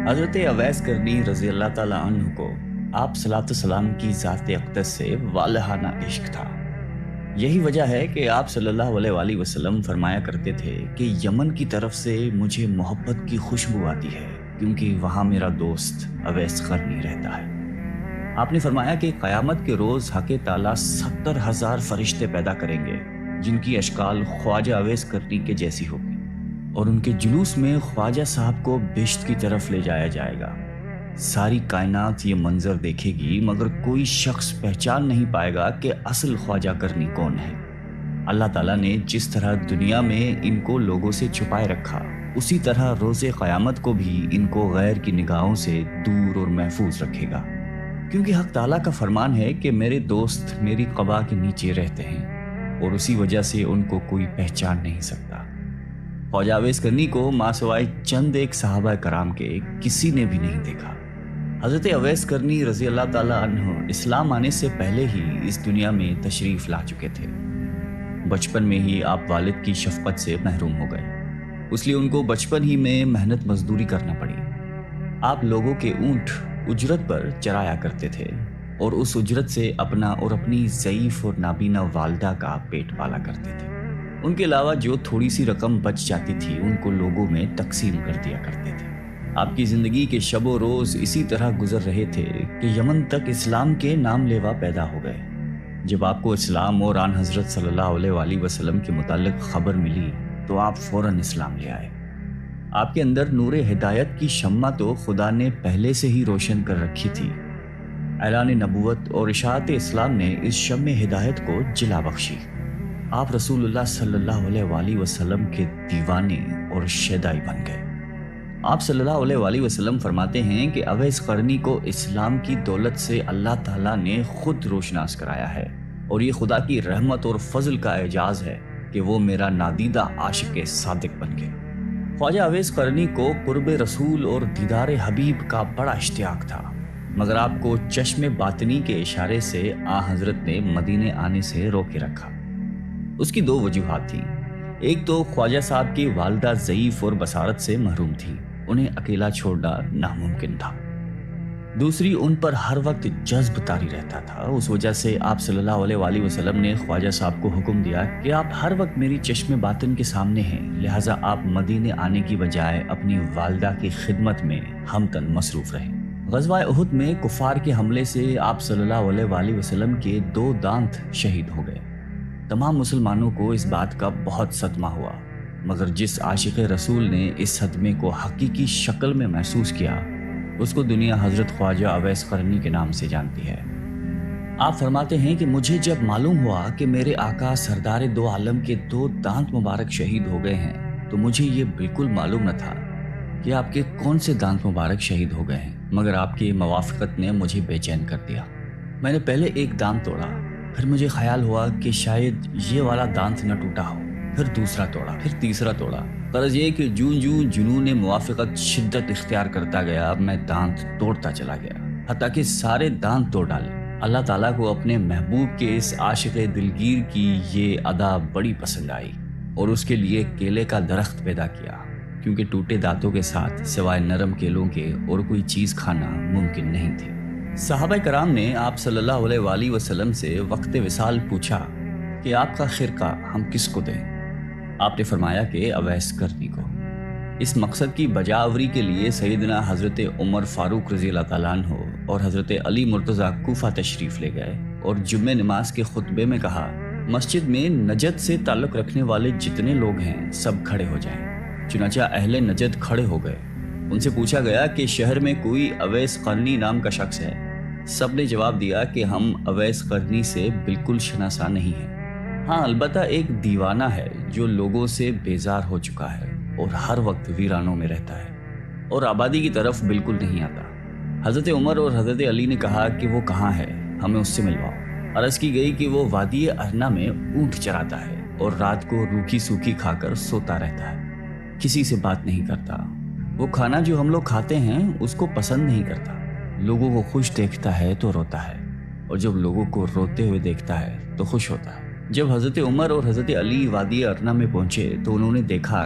حضرت اویس کرنی رضی اللہ تعالیٰ عنہ کو آپ صلاۃ السلام کی ذات اقدس سے والہانہ عشق تھا۔ یہی وجہ ہے کہ آپ صلی اللہ علیہ وآلہ وسلم فرمایا کرتے تھے کہ یمن کی طرف سے مجھے محبت کی خوشبو آتی ہے کیونکہ وہاں میرا دوست اویس قرنی رہتا ہے۔ آپ نے فرمایا کہ قیامت کے روز حق تعالیٰ 70,000 فرشتے پیدا کریں گے جن کی اشکال خواجہ اویس کرنی کے جیسی ہوگی، اور ان کے جلوس میں خواجہ صاحب کو بہشت کی طرف لے جایا جائے گا۔ ساری کائنات یہ منظر دیکھے گی مگر کوئی شخص پہچان نہیں پائے گا کہ اصل خواجہ کرنی کون ہے۔ اللہ تعالیٰ نے جس طرح دنیا میں ان کو لوگوں سے چھپائے رکھا، اسی طرح روز قیامت کو بھی ان کو غیر کی نگاہوں سے دور اور محفوظ رکھے گا، کیونکہ حق تعالیٰ کا فرمان ہے کہ میرے دوست میری قبا کے نیچے رہتے ہیں اور اسی وجہ سے ان کو کوئی پہچان نہیں سکتا۔ خواجہ اویس کرنی کو ماں سوائے چند ایک صحابہ کرام کے کسی نے بھی نہیں دیکھا۔ حضرت اویس کرنی رضی اللہ تعالیٰ عنہ اسلام آنے سے پہلے ہی اس دنیا میں تشریف لا چکے تھے۔ بچپن میں ہی آپ والد کی شفقت سے محروم ہو گئے، اس لیے ان کو بچپن ہی میں محنت مزدوری کرنا پڑی۔ آپ لوگوں کے اونٹ اجرت پر چرایا کرتے تھے اور اس اجرت سے اپنا اور اپنی ضعیف اور نابینا والدہ کا پیٹ پالا کرتے تھے۔ ان کے علاوہ جو تھوڑی سی رقم بچ جاتی تھی ان کو لوگوں میں تقسیم کر دیا کرتے تھے۔ آپ کی زندگی کے شب و روز اسی طرح گزر رہے تھے کہ یمن تک اسلام کے نام لیوا پیدا ہو گئے۔ جب آپ کو اسلام اور آن حضرت صلی اللہ علیہ وآلہ وسلم کے متعلق خبر ملی تو آپ فوراً اسلام لے آئے۔ آپ کے اندر نور ہدایت کی شمع تو خدا نے پہلے سے ہی روشن کر رکھی تھی۔ اعلان نبوت اور اشاعت اسلام نے اس شمع ہدایت کو جلا بخشی۔ آپ رسول اللہ صلی اللہ علیہ وآلہ وسلم کے دیوانے اور شیدائی بن گئے۔ آپ صلی اللہ علیہ وآلہ وسلم فرماتے ہیں کہ اویس قرنی کو اسلام کی دولت سے اللہ تعالیٰ نے خود روشناس کرایا ہے، اور یہ خدا کی رحمت اور فضل کا اعجاز ہے کہ وہ میرا نادیدہ عاشق صادق بن گئے۔ خواجہ اویس قرنی کو قرب رسول اور دیدار حبیب کا بڑا اشتیاق تھا، مگر آپ کو چشم باطنی کے اشارے سے حضرت نے مدینے آنے سے روکے رکھا۔ اس کی دو وجوہات تھیں۔ ایک تو خواجہ صاحب کی والدہ ضعیف اور بصارت سے محروم تھی، انہیں اکیلا چھوڑنا ناممکن تھا۔ دوسری، ان پر ہر وقت جذب طاری رہتا تھا، اس وجہ سے آپ صلی اللہ علیہ وآلہ وسلم نے خواجہ صاحب کو حکم دیا کہ آپ ہر وقت میری چشم باطن کے سامنے ہیں، لہٰذا آپ مدینے آنے کی بجائے اپنی والدہ کی خدمت میں ہمتن مصروف رہیں۔ غزوہ احد میں کفار کے حملے سے آپ صلی اللہ علیہ وآلہ وسلم کے 2 دانت شہید ہو گئے۔ تمام مسلمانوں کو اس بات کا بہت صدمہ ہوا، مگر جس عاشق رسول نے اس صدمے کو حقیقی شکل میں محسوس کیا، اس کو دنیا حضرت خواجہ اویس قرنی کے نام سے جانتی ہے۔ آپ فرماتے ہیں کہ مجھے جب معلوم ہوا کہ میرے آقا سردار دو عالم کے 2 دانت مبارک شہید ہو گئے ہیں تو مجھے یہ بالکل معلوم نہ تھا کہ آپ کے کون سے دانت مبارک شہید ہو گئے ہیں، مگر آپ کی موافقت نے مجھے بے چین کر دیا۔ میں نے پہلے ایک دانت توڑا، پھر مجھے خیال ہوا کہ شاید یہ والا دانت نہ ٹوٹا ہو، پھر دوسرا توڑا، پھر تیسرا توڑا۔ غرض یہ کہ جوں جنون موافقت شدت اختیار کرتا گیا، میں دانت توڑتا چلا گیا حتیٰ کہ سارے دانت توڑ ڈالے۔ اللہ تعالیٰ کو اپنے محبوب کے اس عاشق دلگیر کی یہ ادا بڑی پسند آئی اور اس کے لیے کیلے کا درخت پیدا کیا، کیونکہ ٹوٹے دانتوں کے ساتھ سوائے نرم کیلوں کے اور کوئی چیز کھانا ممکن نہیں تھی۔ صحابہ کرام نے آپ صلی اللہ علیہ وآلہ وسلم سے وقت وصال پوچھا کہ آپ کا خرقہ ہم کس کو دیں؟ آپ نے فرمایا کہ اویس قرنی کو۔ اس مقصد کی بجاوری کے لیے سیدنا حضرت عمر فاروق رضی اللہ تعالیٰ عنہ اور حضرت علی مرتضیٰ کوفہ تشریف لے گئے اور جمعہ نماز کے خطبے میں کہا، مسجد میں نجد سے تعلق رکھنے والے جتنے لوگ ہیں سب کھڑے ہو جائیں۔ چنانچہ اہل نجد کھڑے ہو گئے۔ ان سے پوچھا گیا کہ شہر میں کوئی اویس قرنی نام کا شخص ہے؟ سب نے جواب دیا کہ ہم اویس قرنی سے بالکل شناسا نہیں ہیں، ہاں البتہ ایک دیوانہ ہے جو لوگوں سے بیزار ہو چکا ہے اور ہر وقت ویرانوں میں رہتا ہے اور آبادی کی طرف بالکل نہیں آتا۔ حضرت عمر اور حضرت علی نے کہا کہ وہ کہاں ہے، ہمیں اس سے ملواؤ۔ عرض کی گئی کہ وہ وادی ارنا میں اونٹ چراتا ہے اور رات کو روکھی سوکھی کھا کر سوتا رہتا ہے، کسی سے بات نہیں کرتا۔ وہ کھانا جو ہم لوگ کھاتے ہیں اس کو پسند نہیں کرتا، لوگوں کو خوش دیکھتا ہے تو روتا ہے، اور جب لوگوں کو روتے ہوئے دیکھتا ہے تو خوش ہوتا ہے۔ جب حضرت عمر اور حضرت علی وادی ارنا میں پہنچے تو انہوں نے دیکھا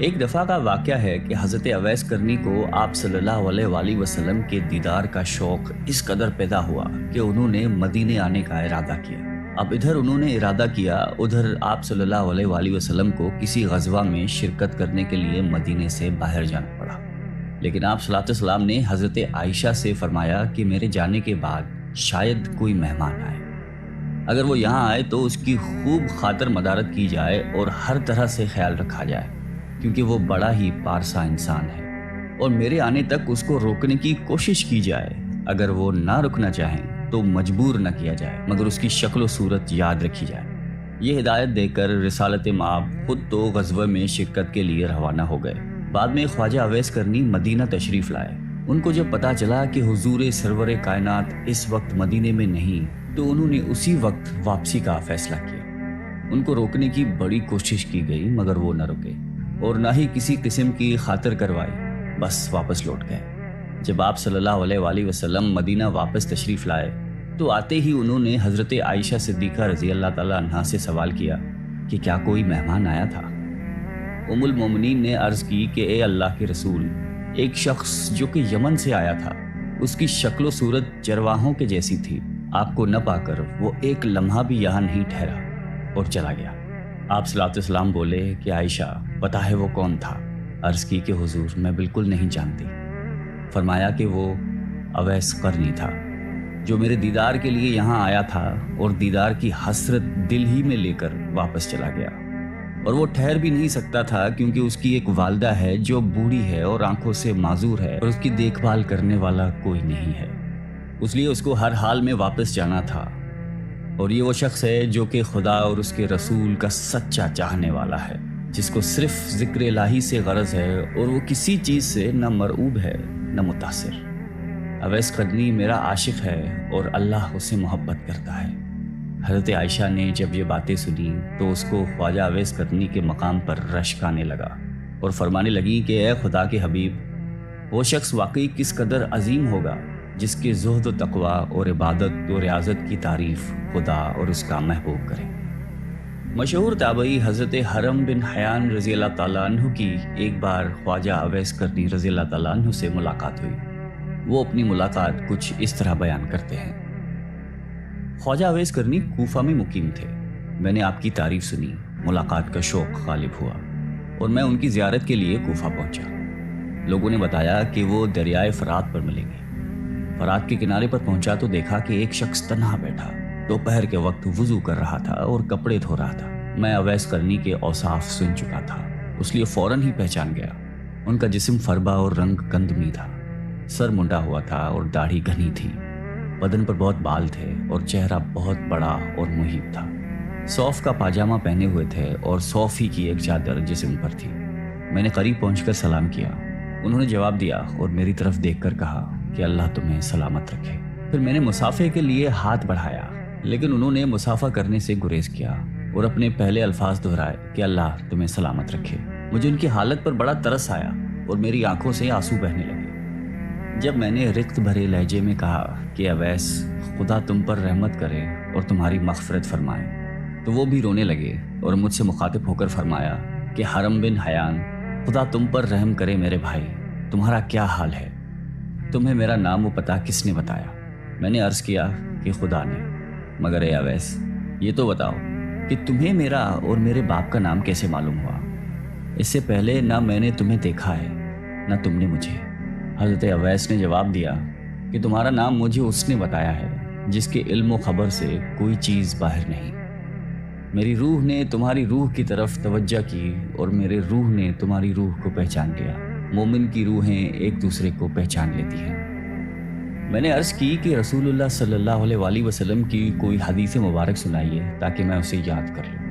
ایک دفعہ کا واقعہ ہے کہ حضرت اویس کرنی کو آپ صلی اللہ علیہ وآلہ وسلم کے دیدار کا شوق اس قدر پیدا ہوا کہ انہوں نے مدینے آنے کا ارادہ کیا۔ اب ادھر انہوں نے ارادہ کیا، ادھر آپ صلی اللہ علیہ وآلہ وسلم کو کسی غزوہ میں شرکت کرنے کے لیے مدینے سے باہر جانا پڑا۔ لیکن آپ صلی اللہ علیہ وسلم نے حضرت عائشہ سے فرمایا کہ میرے جانے کے بعد شاید کوئی مہمان آئے، اگر وہ یہاں آئے تو اس کی خوب خاطر مدارت کی جائے اور ہر طرح سے خیال رکھا جائے، کیونکہ وہ بڑا ہی پارسا انسان ہے، اور میرے آنے تک اس کو روکنے کی کوشش کی جائے۔ اگر وہ نہ رکنا چاہیں تو مجبور نہ کیا جائے، مگر اس کی شکل و صورت یاد رکھی جائے۔ یہ ہدایت دے کر رسالت مآب خود تو غزوہ میں شرکت کے لیے روانہ ہو گئے۔ بعد میں خواجہ اویس کرنی مدینہ تشریف لائے۔ ان کو جب پتا چلا کہ حضور سرور کائنات اس وقت مدینے میں نہیں، تو انہوں نے اسی وقت واپسی کا فیصلہ کیا۔ ان کو روکنے کی بڑی کوشش کی گئی، مگر وہ نہ رکے اور نہ ہی کسی قسم کی خاطر کروائی، بس واپس لوٹ گئے۔ جب آپ صلی اللہ علیہ وآلہ وسلم مدینہ واپس تشریف لائے تو آتے ہی انہوں نے حضرت عائشہ صدیقہ رضی اللہ تعالیٰ عنہا سے سوال کیا کہ کیا کوئی مہمان آیا تھا؟ ام المومنین نے عرض کی کہ اے اللہ کے رسول، ایک شخص جو کہ یمن سے آیا تھا، اس کی شکل و صورت چرواہوں کے جیسی تھی، آپ کو نہ پا کر وہ ایک لمحہ بھی یہاں نہیں ٹھہرا اور چلا گیا۔ آپ صلی اللہ علیہ وسلم بولے کہ عائشہ پتہ ہے وہ کون تھا؟ عرض کی کہ حضور میں بالکل نہیں جانتی۔ فرمایا کہ وہ اویس قرنی تھا، جو میرے دیدار کے لیے یہاں آیا تھا اور دیدار کی حسرت دل ہی میں لے کر واپس چلا گیا، اور وہ ٹھہر بھی نہیں سکتا تھا کیونکہ اس کی ایک والدہ ہے جو بوڑھی ہے اور آنکھوں سے معذور ہے، اور اس کی دیکھ بھال کرنے والا کوئی نہیں ہے، اس لیے اس کو ہر حال میں واپس جانا تھا۔ اور یہ وہ شخص ہے جو کہ خدا اور اس کے رسول کا سچا چاہنے والا ہے، جس کو صرف ذکر الہی سے غرض ہے اور وہ کسی چیز سے نہ مرعوب ہے نہ متاثر۔ اویس قرنی میرا عاشق ہے اور اللہ اسے محبت کرتا ہے۔ حضرت عائشہ نے جب یہ باتیں سنی تو اس کو خواجہ اویس قرنی کے مقام پر رشک آنے لگا اور فرمانے لگی کہ اے خدا کے حبیب، وہ شخص واقعی کس قدر عظیم ہوگا جس کے زہد و تقوی اور عبادت و ریاضت کی تعریف خدا اور اس کا محبوب کرے۔ مشہور تابعی حضرت حرم بن حیان رضی اللہ تعالیٰ عنہ کی ایک بار خواجہ اویس قرنی رضی اللہ تعالیٰ عنہ سے ملاقات ہوئی۔ وہ اپنی ملاقات کچھ اس طرح بیان کرتے ہیں۔ خواجہ اویس کرنی کوفہ میں مقیم تھے۔ میں نے آپ کی تعریف سنی، ملاقات کا شوق غالب ہوا اور میں ان کی زیارت کے لیے کوفہ پہنچا۔ لوگوں نے بتایا کہ وہ دریائے فرات پر ملیں گے۔ فرات کے کنارے پر پہنچا تو دیکھا کہ ایک شخص تنہا بیٹھا دوپہر کے وقت وضو کر رہا تھا اور کپڑے دھو رہا تھا۔ میں اویس کرنی کے اوصاف سن چکا تھا، اس لیے فوراً ہی پہچان گیا۔ ان کا جسم فربا اور رنگ گندمی تھا، سر منڈا ہوا تھا اور داڑھی گھنی تھی، بدن پر بہت بال تھے اور چہرہ بہت بڑا اور محیب تھا۔ صوف کا پاجامہ پہنے ہوئے تھے اور صوف ہی کی ایک چادر جسم پر تھی۔ میں نے قریب پہنچ کر سلام کیا۔ انہوں نے جواب دیا اور میری طرف دیکھ کر کہا کہ اللہ تمہیں سلامت رکھے۔ پھر میں نے مسافے کے لیے ہاتھ بڑھایا، لیکن انہوں نے مسافہ کرنے سے گریز کیا اور اپنے پہلے الفاظ دہرائے کہ اللہ تمہیں سلامت رکھے۔ مجھے ان کی حالت پر بڑا ترس آیا اور میری آنکھوں سے آنسو بہنے لگے۔ جب میں نے رقت بھرے لہجے میں کہا کہ اویس، خدا تم پر رحمت کرے اور تمہاری مغفرت فرمائے، تو وہ بھی رونے لگے اور مجھ سے مخاطب ہو کر فرمایا کہ حرم بن حیان، خدا تم پر رحم کرے میرے بھائی، تمہارا کیا حال ہے؟ تمہیں میرا نام و پتہ کس نے بتایا؟ میں نے عرض کیا کہ خدا نے۔ مگر اے اویس، یہ تو بتاؤ کہ تمہیں میرا اور میرے باپ کا نام کیسے معلوم ہوا؟ اس سے پہلے نہ میں نے تمہیں دیکھا ہے نہ تم نے مجھے۔ حضرت اویس نے جواب دیا کہ تمہارا نام مجھے اس نے بتایا ہے جس کے علم و خبر سے کوئی چیز باہر نہیں۔ میری روح نے تمہاری روح کی طرف توجہ کی اور میرے روح نے تمہاری روح کو پہچان لیا۔ مومن کی روحیں ایک دوسرے کو پہچان لیتی ہیں۔ میں نے عرض کی کہ رسول اللہ صلی اللہ علیہ وآلہ وسلم کی کوئی حدیث مبارک سنائیے تاکہ میں اسے یاد کر لوں۔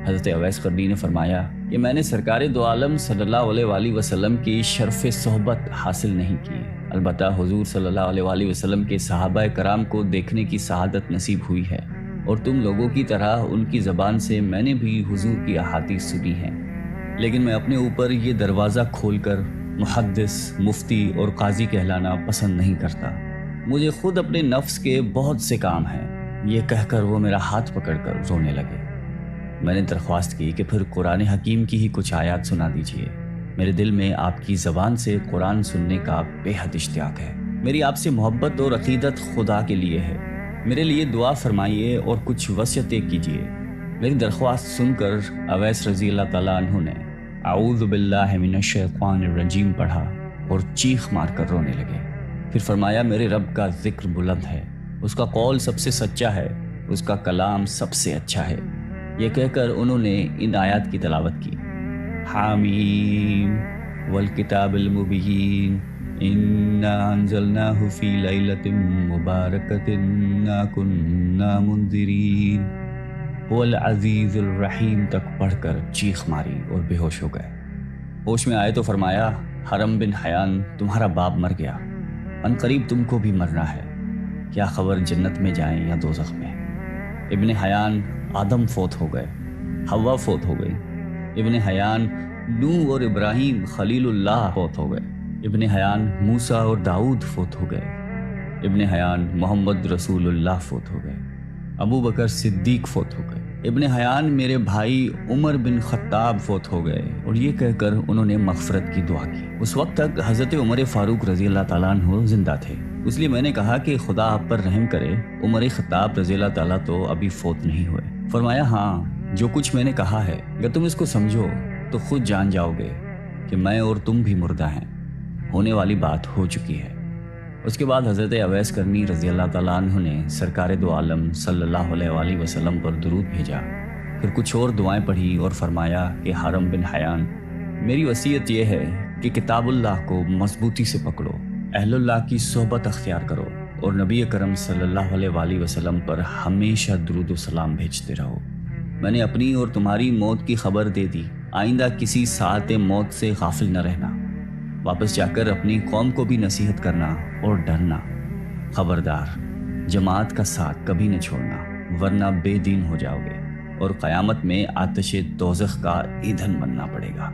حضرت اویس قرنی نے فرمایا کہ میں نے سرکار دو عالم صلی اللہ علیہ وآلہ وسلم کی شرف صحبت حاصل نہیں کی، البتہ حضور صلی اللہ علیہ وآلہ وسلم کے صحابہ کرام کو دیکھنے کی سعادت نصیب ہوئی ہے، اور تم لوگوں کی طرح ان کی زبان سے میں نے بھی حضور کی احادیث سنی ہیں، لیکن میں اپنے اوپر یہ دروازہ کھول کر محدث، مفتی اور قاضی کہلانا پسند نہیں کرتا۔ مجھے خود اپنے نفس کے بہت سے کام ہیں۔ یہ کہہ کر وہ میرا ہاتھ پکڑ کر رونے لگے۔ میں نے درخواست کی کہ پھر قرآن حکیم کی ہی کچھ آیات سنا دیجیے۔ میرے دل میں آپ کی زبان سے قرآن سننے کا بے حد اشتیاق ہے۔ میری آپ سے محبت اور عقیدت خدا کے لیے ہے۔ میرے لیے دعا فرمائیے اور کچھ وصیتیں کیجیے۔ میری درخواست سن کر اویس رضی اللہ تعالیٰ عنہ نے اعوذ باللہ من الشیطان الرجیم پڑھا اور چیخ مار کر رونے لگے۔ پھر فرمایا میرے رب کا ذکر بلند ہے، اس کا قول سب سے سچا ہے، اس کا کلام سب سے اچھا ہے۔ یہ کہہ کر انہوں نے ان آیات کی تلاوت کی۔ حامیم والکتاب المبین انا انزلناہ فی لیلۃ مبارکۃ انا کنا منذرین هو العزیز الرحیم تک پڑھ کر چیخ ماری اور بے ہوش ہو گئے۔ ہوش میں آئے تو فرمایا حرم بن حیان تمہارا باپ مر گیا، عنقریب تم کو بھی مرنا ہے، کیا خبر جنت میں جائیں یا دوزخ میں۔ ابن حیان آدم فوت ہو گئے، حوا فوت ہو گئی۔ ابن حیان نوح اور ابراہیم خلیل اللہ فوت ہو گئے۔ ابن حیان موسیٰ اور داؤد فوت ہو گئے۔ ابن حیان محمد رسول اللہ فوت ہو گئے۔ ابو بکر صدیق فوت ہو گئے۔ ابن حیان میرے بھائی عمر بن خطاب فوت ہو گئے، اور یہ کہہ کر انہوں نے مغفرت کی دعا کی۔ اس وقت تک حضرت عمر فاروق رضی اللہ تعالیٰ عنہ زندہ تھے، اس لیے میں نے کہا کہ خدا آپ پر رحم کرے، عمر خطاب رضی اللہ تعالیٰ تو ابھی فوت نہیں ہوئے۔ فرمایا ہاں، جو کچھ میں نے کہا ہے اگر تم اس کو سمجھو تو خود جان جاؤ گے کہ میں اور تم بھی مردہ ہیں، ہونے والی بات ہو چکی ہے۔ اس کے بعد حضرت اویس کرنی رضی اللہ تعالیٰ عنہ نے سرکار دو عالم صلی اللہ علیہ وآلہ وسلم پر درود بھیجا، پھر کچھ اور دعائیں پڑھی اور فرمایا کہ حرم بن حیان، میری وصیت یہ ہے کہ کتاب اللہ کو مضبوطی سے پکڑو، اہل اللہ کی صحبت اختیار کرو اور نبی کرم صلی اللہ علیہ وآلہ وسلم پر ہمیشہ درود و سلام بھیجتے رہو۔ میں نے اپنی اور تمہاری موت کی خبر دے دی، آئندہ کسی ساعت موت سے غافل نہ رہنا، واپس جا کر اپنی قوم کو بھی نصیحت کرنا اور ڈرنا۔ خبردار، جماعت کا ساتھ کبھی نہ چھوڑنا، ورنہ بے دین ہو جاؤ گے اور قیامت میں آتش دوزخ کا ایندھن بننا پڑے گا۔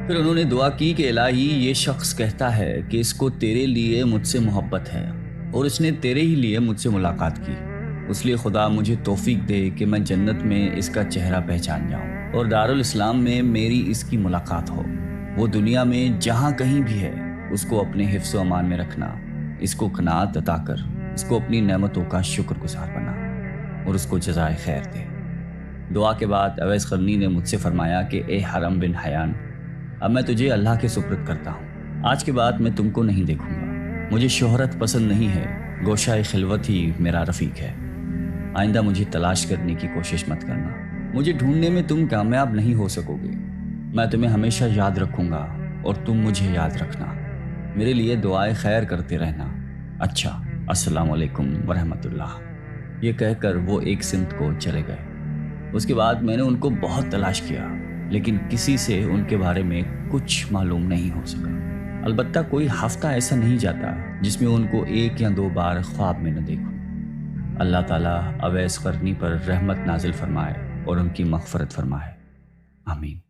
پھر انہوں نے دعا کی کہ الہی، یہ شخص کہتا ہے کہ اس کو تیرے لیے مجھ سے محبت ہے اور اس نے تیرے ہی لیے مجھ سے ملاقات کی، اس لیے خدا مجھے توفیق دے کہ میں جنت میں اس کا چہرہ پہچان جاؤں اور دارالاسلام میں میری اس کی ملاقات ہو۔ وہ دنیا میں جہاں کہیں بھی ہے اس کو اپنے حفظ و امان میں رکھنا، اس کو قناعت عطا کر اس کو اپنی نعمتوں کا شکر گزار بنا اور اس کو جزائے خیر دے۔ دعا کے بعد اویس قرنی نے مجھ سے فرمایا کہ اے حرم بن حیان، اب میں تجھے اللہ کے سپرد کرتا ہوں، آج کے بعد میں تم کو نہیں دیکھوں گا، مجھے شہرت پسند نہیں ہے، گوشہ خلوت ہی میرا رفیق ہے، آئندہ مجھے تلاش کرنے کی کوشش مت کرنا، مجھے ڈھونڈنے میں تم کامیاب نہیں ہو سکو گے، میں تمہیں ہمیشہ یاد رکھوں گا اور تم مجھے یاد رکھنا، میرے لیے دعائے خیر کرتے رہنا۔ اچھا، السلام علیکم ورحمۃ اللہ۔ یہ کہہ کر وہ ایک سمت کو چلے گئے۔ اس کے بعد میں نے ان کو بہت تلاش کیا، لیکن کسی سے ان کے بارے میں کچھ معلوم نہیں ہو سکا۔ البتہ کوئی ہفتہ ایسا نہیں جاتا جس میں ان کو ایک یا دو بار خواب میں نہ دیکھوں۔ اللہ تعالیٰ اویس قرنی پر رحمت نازل فرمائے اور ان کی مغفرت فرمائے، آمین۔